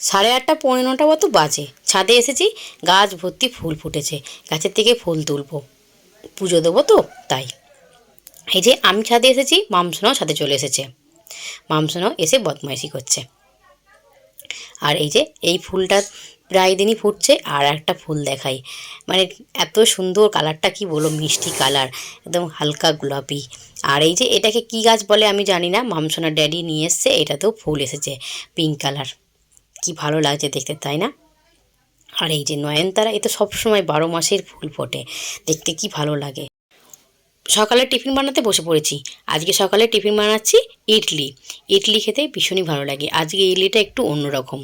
8:30 পৌনে 9টা মতো বাজে। ছাদে এসেছি, গাছ ভর্তি ফুল ফুটেছে, গাছের থেকে ফুল তুলবো, পুজো দেবো তো তাই। এই যে আমি ছাদে এসেছি, মামসোনাও ছাদে চলে এসেছে। মামসোনাও এসে বদমাইশি করছে। আর এই যে এই ফুলটা প্রায় দিনই ফুটছে। আর একটা ফুল দেখাই, মানে এত সুন্দর কালারটা, কি বলো, মিষ্টি কালার, একদম হালকা গোলাপি। আর এই যে এটাকে কি গাছ বলে আমি জানি না, মামসোনার ড্যাডি নিয়ে এসছে, এটাতেও ফুল এসেছে পিঙ্ক কালার। কি ভালো লাগছে দেখতে, তাই না? আর এই যে নয়নতারা, এ তো সবসময় 12 মাসের ফুল ফোটে, দেখতে কি ভালো লাগে। সকালে টিফিন বানাতে বসে পড়েছি। আজকে সকালে টিফিন বানাচ্ছি ইডলি। ইডলি খেতে ভীষণই ভালো লাগে। আজকে ইডলিটা একটু অন্যরকম,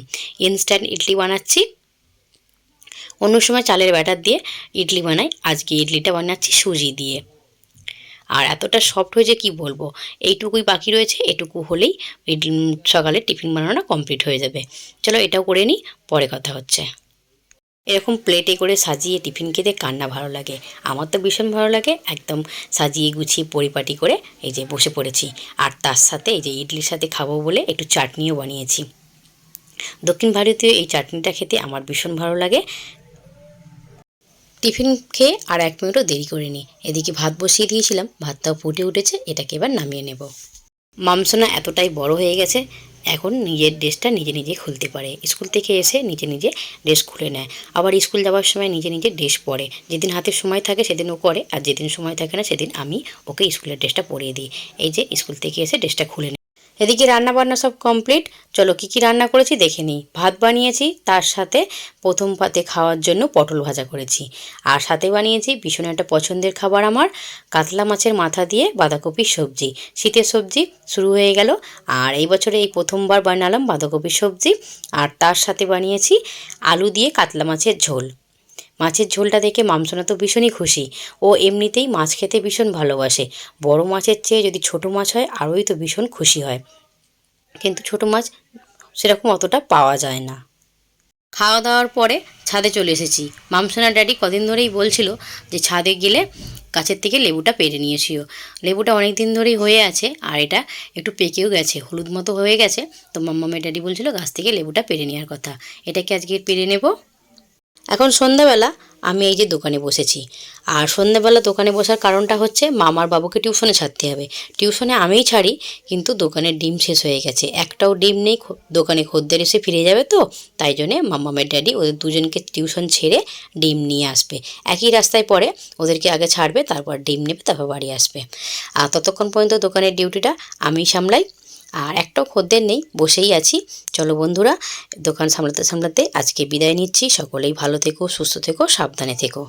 ইনস্ট্যান্ট ইডলি বানাচ্ছি। অন্য সময় চালের ব্যাটার দিয়ে ইডলি বানাই, আজকে ইডলিটা বানাচ্ছি সুজি দিয়ে। আর এতটা সফট হয়েছে কি বলবো। এইটুকুই বাকি রয়েছে, এটুকু হলেই সকালে টিফিন বানানোটা কমপ্লিট হয়ে যাবে। চলো এটাও করে নিই, পরে কথা হচ্ছে। এরকম প্লেটে করে সাজিয়ে টিফিন খেতে কার না ভালো লাগে। আমার তো ভীষণ ভালো লাগে। একদম সাজিয়ে গুছিয়ে পরিপাটি করে এই যে বসে পড়েছি। আর তার সাথে এই যে ইডলির সাথে খাবো বলে একটু চাটনিও বানিয়েছি। দক্ষিণ ভারতীয় এই চাটনিটা খেতে আমার ভীষণ ভালো লাগে। টিফিন খেয়ে আর 1 মিনিটও দেরি করিনি। এদিকে ভাত বসিয়ে দিয়েছিলাম, ভাতটাও ফুটে উঠেছে, এটাকে এবার নামিয়ে নেব। মামসোনা এতটাই বড় হয়ে গেছে, এখন নিজের ড্রেসটা নিজে নিজে খুলতে পারে। স্কুল থেকে এসে নিজে নিজে ড্রেস খুলে নেয়, আবার স্কুল যাওয়ার সময় নিজে নিজে ড্রেস পরে। যেদিন হাতে সময় থাকে সেদিন ও করে, আর যেদিন সময় থাকে না সেদিন আমি ওকে স্কুলের ড্রেসটা পরিয়ে দিই। এই যে স্কুল থেকে এসে ড্রেসটা খুলে নেয়। এদিকে রান্না বান্না সব কমপ্লিট। চলো কি কি রান্না করেছি দেখে নিই। ভাত বানিয়েছি, তার সাথে প্রথম পাতে খাওয়ার জন্য পটল ভাজা করেছি। আর সাথে বানিয়েছি ভীষণ একটা পছন্দের খাবার আমার, কাতলা মাছের মাথা দিয়ে বাঁধাকপির সবজি। শীতের সবজি শুরু হয়ে গেল, আর এই বছরে এই প্রথমবার বানালাম বাঁধাকপির সবজি। আর তার সাথে বানিয়েছি আলু দিয়ে কাতলা মাছের ঝোল। মাছের ঝোলটা দেখে মামসোনা তো ভীষণই খুশি। ও এমনিতেই মাছ খেতে ভীষণ ভালোবাসে। বড় মাছের চেয়ে যদি ছোট মাছ হয় আরোই তো ভীষণ খুশি হয়, কিন্তু ছোট মাছ সেরকম অতটা পাওয়া যায় না। খাওয়া দাওয়ার পরে ছাদে চলে এসেছি। মামসোনার ড্যাডি কদিন ধরেই বলছিল যে ছাদে গেলে গাছের থেকে লেবুটা পেড়ে নিয়ে এসিও। লেবুটা অনেক দিন ধরেই হয়ে আছে, আর এটা একটু পেকেও গেছে, হলুদ মতো হয়ে গেছে। তো মাম্মামের ড্যাডি বলছিল গাছ থেকে লেবুটা পেড়ে নেওয়ার কথা, এটাকে আজকে পেড়ে নেব। এখন সন্ধ্যাবেলা আমি এই যে দোকানে বসেছি। আর সন্ধ্যাবেলা দোকানে বসার কারণটা হচ্ছে মামার বাবুকে টিউশনে ছাড়তে হবে। টিউশনে আমিই ছাড়ি, কিন্তু দোকানের ডিম শেষ হয়ে গেছে, একটাও ডিম নেই। দোকানে খদ্দের এসে ফিরে যাবে তো, তাই জন্যে মামামের ড্যাডি ওদের দুজনকে টিউশন ছেড়ে ডিম নিয়ে আসবে। একই রাস্তায় পড়ে, ওদেরকে আগে ছাড়বে, তারপর ডিম নেবে, তারপর বাড়ি আসবে। আর ততক্ষণ পর্যন্ত দোকানের ডিউটিটা আমিই সামলাই। আর একটাও খদ্দের নেই, বসেই আছি। চলো বন্ধুরা, দোকান সামলাতে সামলাতে আজকে বিদায় নিচ্ছি। সকলেই ভালো থেকো, সুস্থ থেকো, সাবধানে থেকো।